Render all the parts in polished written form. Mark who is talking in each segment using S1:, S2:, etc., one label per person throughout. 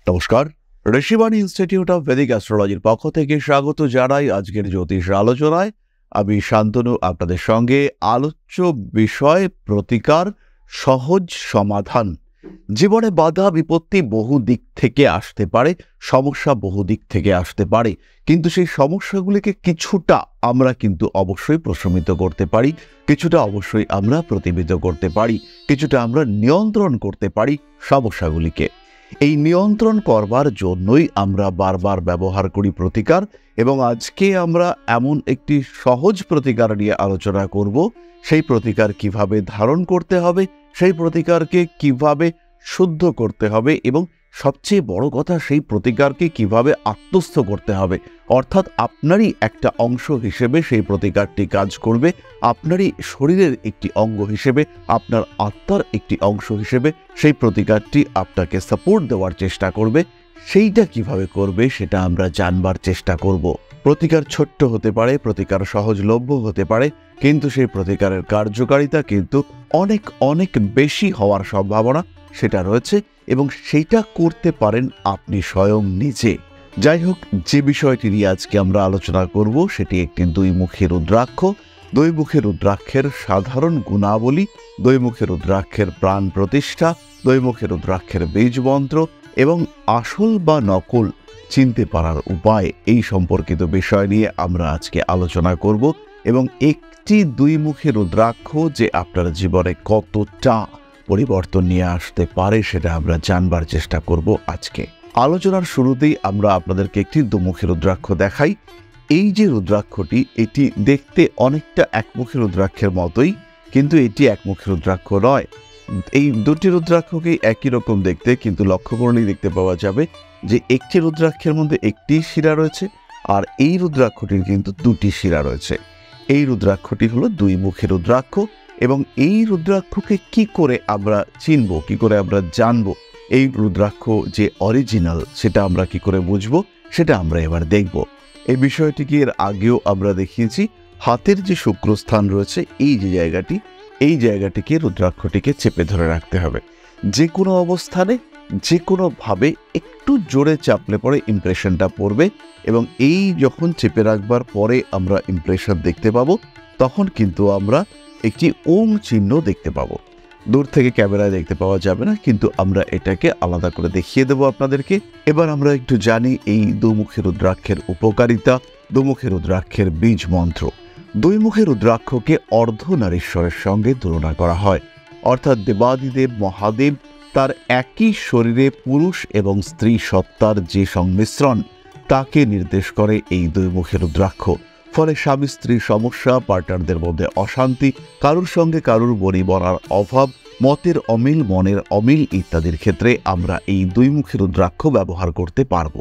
S1: নমস্কার, Rishibani institute of Vedic অ্যাস্ট্রোলজির পক্ষ থেকে স্বাগত জানাই আজকের জ্যোতিষ আলোচনায়। আমি শান্তনু আপনাদের সঙ্গে। আলোচ্য বিষয় প্রতিকার, সহজ সমাধান। জীবনে বাধা বিপত্তি বহু দিক থেকে আসতে পারে, সমস্যা বহু দিক থেকে আসতে পারে, কিন্তু সেই সমস্যাগুলিকে কিছুটা আমরা কিন্তু অবশ্যই প্রশমিত করতে পারি, কিছুটা অবশ্যই আমরা প্রতিবিত করতে পারি, কিছুটা আমরা নিয়ন্ত্রণ করতে পারি সমস্যাগুলিকে। এই নিয়ন্ত্রণ করবার জন্যই আমরা বারবার ব্যবহার করি প্রতিকার, এবং আজকে আমরা এমন একটি সহজ প্রতিকার নিয়ে আলোচনা করব। সেই প্রতিকার কিভাবে ধারণ করতে হবে, সেই প্রতিকারকে কিভাবে শুদ্ধ করতে হবে, এবং সবচেয়ে বড় কথা সেই প্রতিকারকে কিভাবে আত্মস্থ করতে হবে। অর্থাৎ আপনারই একটা অংশ হিসেবে সেই প্রতিকারটি কাজ করবে, আপনারই শরীরের একটি অঙ্গ হিসেবে, আপনার আত্মার একটি অংশ হিসেবে সেই প্রতিকারটি আপনাকে সাপোর্ট দেওয়ার চেষ্টা করবে। সেইটা কিভাবে করবে সেটা আমরা জানবার চেষ্টা করব। প্রতিকার ছোট্ট হতে পারে, প্রতিকার সহজলভ্য হতে পারে, কিন্তু সেই প্রতিকারের কার্যকারিতা কিন্তু অনেক অনেক বেশি হওয়ার সম্ভাবনা সেটা রয়েছে, এবং সেইটা করতে পারেন আপনি স্বয়ং নিজে। যাই হোক, যে বিষয়টি নিয়ে আজকে আমরা আলোচনা করব সেটি একটি দুইমুখী রুদ্রাক্ষ। দুইমুখী রুদ্রাক্ষের সাধারণ গুণাবলী, দুইমুখী রুদ্রাক্ষের প্রাণ প্রতিষ্ঠা, দুইমুখী রুদ্রাক্ষের বীজ মন্ত্র এবং আসল বা নকল চিনতে পারার উপায়, এই সম্পর্কিত বিষয় নিয়ে আমরা আজকে আলোচনা করব। এবং একটি দুইমুখী রুদ্রাক্ষ যে আপনার জীবনে কতটা পরিবর্তন নিয়ে আসতে পারে সেটা আমরা জানবার চেষ্টা করব আজকে। আলোচনার শুরুতেই আমরা আপনাদেরকে একটি দুমুখী রুদ্রাক্ষ দেখাই। এই যে রুদ্রাক্ষটি, এটি দেখতে অনেকটা একমুখী রুদ্রাক্ষের মতোই, কিন্তু এটি একমুখী রুদ্রাক্ষ নয়। এই দুটি রুদ্রাক্ষকেই একই রকম দেখতে, কিন্তু লক্ষ্য করলেই দেখতে পাওয়া যাবে যে একটি রুদ্রাক্ষের মধ্যে একটি শিরা রয়েছে, আর এই রুদ্রাক্ষটির কিন্তু দুটি শিরা রয়েছে। এই রুদ্রাক্ষটি হলো দুইমুখী রুদ্রাক্ষ। এবং এই রুদ্রাক্ষকে কি করে আমরা চিনব, কি করে আমরা জানব এই রুদ্রাক্ষ যে অরিজিনাল, সেটা আমরা কি করে বুঝবো সেটা আমরা এবার দেখব। এই বিষয়টিকে এর আগেও আমরা দেখিয়েছি। হাতের যে শুক্রস্থান রয়েছে, এই যে জায়গাটি, এই জায়গাটিকে রুদ্রাক্ষটিকে চেপে ধরে রাখতে হবে। যে কোনো অবস্থানে যে কোনোভাবে একটু জোরে চাপলে পরে ইমপ্রেশনটা পড়বে, এবং এই যখন চেপে রাখবার পরে আমরা ইমপ্রেশন দেখতে পাবো, তখন কিন্তু আমরা একটি ওম চিহ্ন দেখতে পাবো। দূর থেকে ক্যামেরায় দেখতে পাওয়া যাবে না, কিন্তু আমরা এটাকে আলাদা করে দেখিয়ে দেবো আপনাদেরকে। এবার আমরা একটু জানি এই দুমুখী রুদ্রাক্ষের উপকারিতা, দুমুখী রুদ্রাক্ষের বীজ মন্ত্র। দুইমুখী রুদ্রাক্ষকে অর্ধনারীশ্বরের সঙ্গে তুলনা করা হয়, অর্থাৎ দেবাদিদেব মহাদেব তার একই শরীরে পুরুষ এবং স্ত্রী সত্তার যে সংমিশ্রণ, তাকে নির্দেশ করে এই দুইমুখী রুদ্রাক্ষ। ফলে স্বামী স্ত্রীর সমস্যা, পার্টনারদের মধ্যে অশান্তি, কারুর সঙ্গে কারুর বনিবনার অভাব, মতের অমিল, মনের অমিল ইত্যাদির ক্ষেত্রে আমরা এই দুইমুখী রুদ্রাক্ষ ব্যবহার করতে পারব।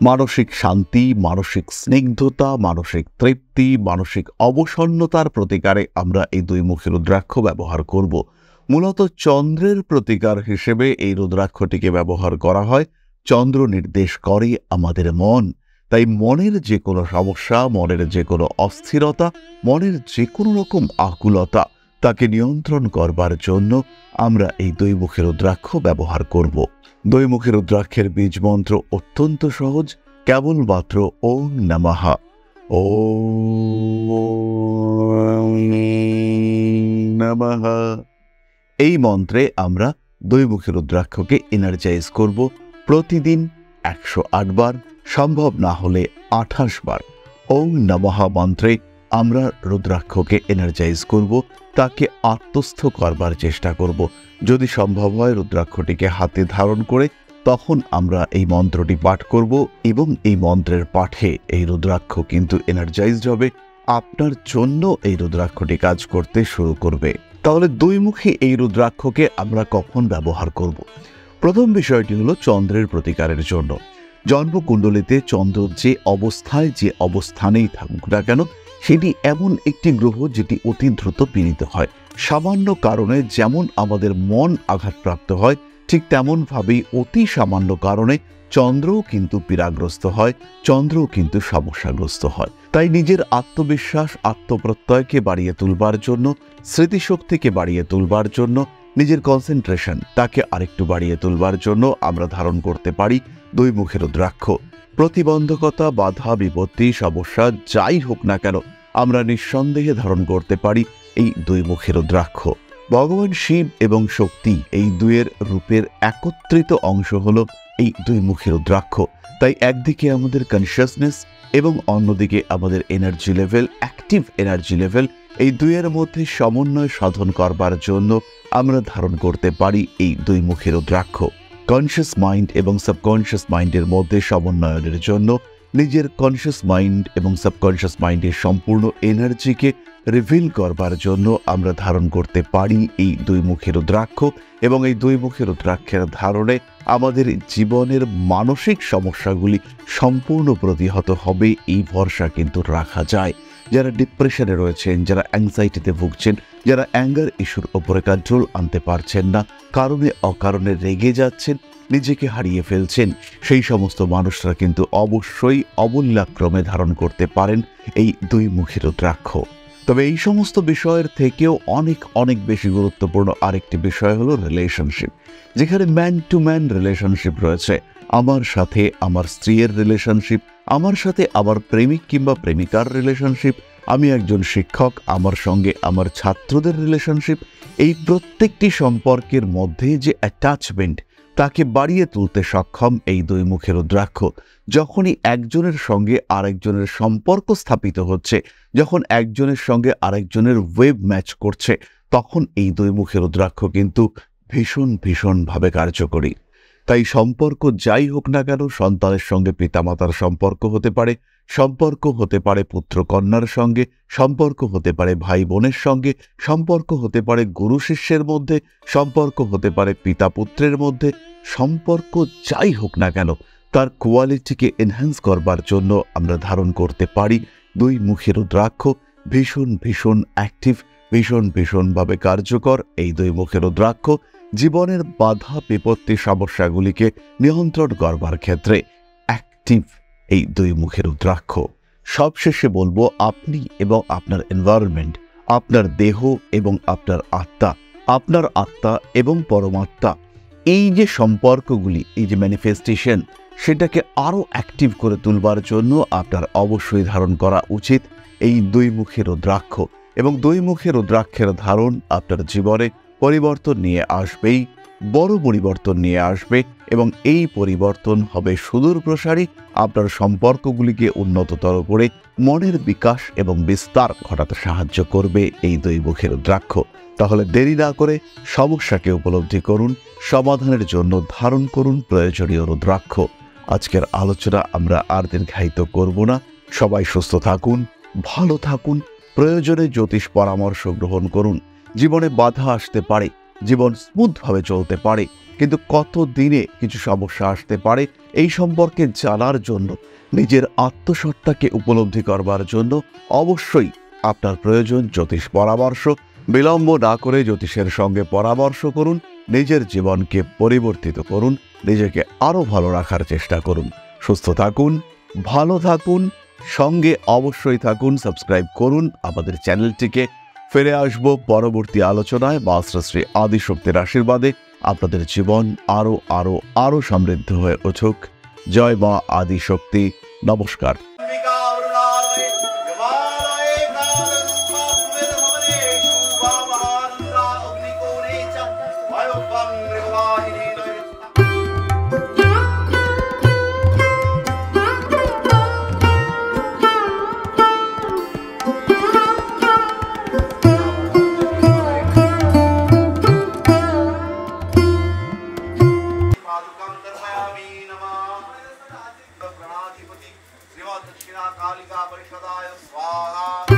S1: মানসিক শান্তি, মানসিক স্নিগ্ধতা, মানসিক তৃপ্তি, মানসিক অবসন্নতার প্রতিকারে আমরা এই দুইমুখী রুদ্রাক্ষ ব্যবহার করব। মূলত চন্দ্রের প্রতিকার হিসেবে এই রুদ্রাক্ষটিকে ব্যবহার করা হয়। চন্দ্র নির্দেশ করে আমাদের মন, তাই মনের যে কোনো সমস্যা, মনের যে কোনো অস্থিরতা, মনের যে কোনো রকম আকুলতা, তাকে নিয়ন্ত্রণ করবার জন্য আমরা এই দুইমুখী রুদ্রাক্ষ ব্যবহার করব। দুইমুখী রুদ্রাক্ষের বীজ মন্ত্র অত্যন্ত সহজ, কেবলমাত্র ওম নমঃ। ওম নমঃ এই মন্ত্রে আমরা দুইমুখী রুদ্রাক্ষকে এনার্জাইজ করব প্রতিদিন 108 বার, সম্ভব না হলে 28 বার। ওম নমঃ মন্ত্রে আমরা রুদ্রাক্ষকে এনার্জাইজ করব, তাকে আত্মস্থ করবার চেষ্টা করব। যদি সম্ভব হয় রুদ্রাক্ষটিকে হাতে ধারণ করে তখন আমরা এই মন্ত্রটি পাঠ করব, এবং এই মন্ত্রের পাঠে এই রুদ্রাক্ষ কিন্তু এনার্জাইজড হবে। আপনার জন্য এই রুদ্রাক্ষটি কাজ করতে শুরু করবে। তাহলে দুইমুখী এই রুদ্রাক্ষকে আমরা কখন ব্যবহার করব? প্রথম বিষয়টি হলো চন্দ্রের প্রতিকারের জন্য। জন্মকুণ্ডলিতে চন্দ্র যে অবস্থায়, যে অবস্থানেই থাকুক না কেন, সেটি এমন একটি গ্রহ যেটি অতি দ্রুত পীড়িত হয়। সামান্য কারণে যেমন আমাদের মন আঘাতপ্রাপ্ত হয়, ঠিক তেমনভাবেই অতি সামান্য কারণে চন্দ্রও কিন্তু পীড়াগ্রস্ত হয়, চন্দ্রও কিন্তু সমস্যাগ্রস্ত হয়। তাই নিজের আত্মবিশ্বাস, আত্মপ্রত্যয়কে বাড়িয়ে তুলবার জন্য, স্মৃতিশক্তিকে বাড়িয়ে তুলবার জন্য, নিজের কনসেন্ট্রেশন তাকে আরেকটু বাড়িয়ে তুলবার জন্য আমরা ধারণ করতে পারি দুই মুখের রুদ্রাক্ষ। প্রতিবন্ধকতা, বাধা, বিপত্তি, সমস্যা যাই হোক না কেন আমরা নিঃসন্দেহে ধারণ করতে পারি এই দুই মুখের রুদ্রাক্ষ। ভগবান শিব এবং শক্তি এই দুইয়ের রূপের একত্রিত অংশ হলো এই দুই মুখের রুদ্রাক্ষ। তাই একদিকে আমাদের কনসিয়াসনেস এবং অন্যদিকে আমাদের energy level, active energy level, এই দুইয়ের মধ্যে সমন্বয় সাধন করবার জন্য আমরা ধারণ করতে পারি এই দুই মুখের রুদ্রাক্ষ। কনসিয়াস মাইন্ড এবং সাবকনসিয়াস মাইন্ডের মধ্যে সমন্বয়নের জন্য, নিজের কনসিয়াস মাইন্ড এবং সাবকনসিয়াস মাইন্ডের সম্পূর্ণ এনার্জিকে রিভিল করবার জন্য আমরা ধারণ করতে পারি এই দুই মুখের রুদ্রাক্ষ। এবং এই দুই মুখের রুদ্রাক্ষের ধারণে আমাদের জীবনের মানসিক সমস্যাগুলি সম্পূর্ণ প্রতিহত হবে, এই ভরসা কিন্তু রাখা যায়। যারা ডিপ্রেশনে রয়েছেন, যারা অ্যাংজাইটিতে ভুগছেন, যারা অ্যাঙ্গার ইস্যুর ওপরে কন্ট্রোল আনতে পারছেন না, কারণে অকারণে রেগে যাচ্ছেন, নিজেকে হারিয়ে ফেলছেন, সেই সমস্ত মানুষরা কিন্তু অবশ্যই অমূল্যাক্রমে ধারণ করতে পারেন এই দুই মুখের রুদ্রাক্ষ। তবে এই সমস্ত বিষয়ের থেকেও অনেক অনেক বেশি গুরুত্বপূর্ণ আরেকটি বিষয় হলো রিলেশনশিপ, যেখানে ম্যান টু ম্যান রিলেশনশিপ রয়েছে। আমার সাথে আমার স্ত্রীর রিলেশনশিপ, আমার সাথে আমার প্রেমিক কিংবা প্রেমিকার রিলেশনশিপ, আমি একজন শিক্ষক, আমার সঙ্গে আমার ছাত্রদের রিলেশনশিপ, এই প্রত্যেকটি সম্পর্কের মধ্যে যে অ্যাটাচমেন্ট তাকে বাড়িয়ে তুলতে সক্ষম এই দুই মুখের রুদ্রাক্ষ। যখনই একজনের সঙ্গে আরেকজনের সম্পর্ক স্থাপিত হচ্ছে, যখন একজনের সঙ্গে আরেকজনের ওয়েব ম্যাচ করছে, তখন এই দুই মুখের রুদ্রাক্ষ কিন্তু ভীষণ ভীষণভাবে কার্যকরী। তাই সম্পর্ক যাই হোক না কেন, সন্তানের সঙ্গে পিতামাতার সম্পর্ক হতে পারে, সম্পর্ক হতে পারে পুত্র কন্যার সঙ্গে, সম্পর্ক হতে পারে ভাই বোনের সঙ্গে, সম্পর্ক হতে পারে গুরু শিষ্যের মধ্যে, সম্পর্ক হতে পারে পিতা পুত্রের মধ্যে, সম্পর্ক যাই হোক না কেন তার কোয়ালিটিকে এনহ্যান্স করবার জন্য আমরা ধারণ করতে পারি দুই মুখের রুদ্রাক্ষ। ভীষণ ভীষণ অ্যাক্টিভ, ভীষণ ভীষণভাবে কার্যকর এই দুই মুখের রুদ্রাক্ষ জীবনের বাধা বিপত্তি সমস্যাগুলিকে নিয়ন্ত্রণ করবার ক্ষেত্রে অ্যাক্টিভ এই দুই মুখের রুদ্রাক্ষ। সবশেষে বলবো, আপনি এবং আপনার এনভায়রনমেন্ট, আপনার দেহ এবং আপনার আত্মা এবং পরমাত্মা, এই যে সম্পর্কগুলি, এই যে ম্যানিফেস্টেশন, সেটাকে আরও অ্যাক্টিভ করে তুলবার জন্য আপনার অবশ্যই ধারণ করা উচিত এই দুই মুখের রুদ্রাক্ষ। এবং দুই মুখের রুদ্রাক্ষের ধারণ আপনার জীবনে পরিবর্তন নিয়ে আসবেই, বড় পরিবর্তন নিয়ে আসবে, এবং এই পরিবর্তন হবে সুদূর প্রসারী, আপনার সম্পর্কগুলিকে উন্নততর করে মনের বিকাশ এবং বিস্তার ঘটাতে সাহায্য করবে এই দুই মুখের রুদ্রাক্ষ। তাহলে দেরি না করে সমস্যাকে উপলব্ধি করুন, সমাধানের জন্য ধারণ করুন প্রয়োজনীয় রুদ্রাক্ষ। আজকের আলোচনা আমরা আর দীর্ঘায়িত করব না। সবাই সুস্থ থাকুন, ভালো থাকুন, প্রয়োজনে জ্যোতিষ পরামর্শ গ্রহণ করুন। জীবনে বাধা আসতে পারে, জীবন স্মুথভাবে চলতে পারে, কিন্তু কত দিনে কিছু সমস্যা আসতে পারে, এই সম্পর্কে জানার জন্য, নিজের আত্মসত্তাকে উপলব্ধি করবার জন্য অবশ্যই আপনার প্রয়োজন জ্যোতিষ পরামর্শ। বিলম্ব না করে জ্যোতিষের সঙ্গে পরামর্শ করুন, নিজের জীবনকে পরিবর্তিত করুন, নিজেকে আরও ভালো রাখার চেষ্টা করুন। সুস্থ থাকুন, ভালো থাকুন, সঙ্গে অবশ্যই থাকুন, সাবস্ক্রাইব করুন আমাদের চ্যানেলটিকে। ফিরে আসব পরবর্তী আলোচনায়। মা শ্রী আদিশক্তির আশীর্বাদে আপনাদের জীবন আরও আরও আরও সমৃদ্ধ হয়ে উঠুক। জয় মা আদিশক্তি। নমস্কার।
S2: दक्षिणा कालिका परिषदाय स्वाहा।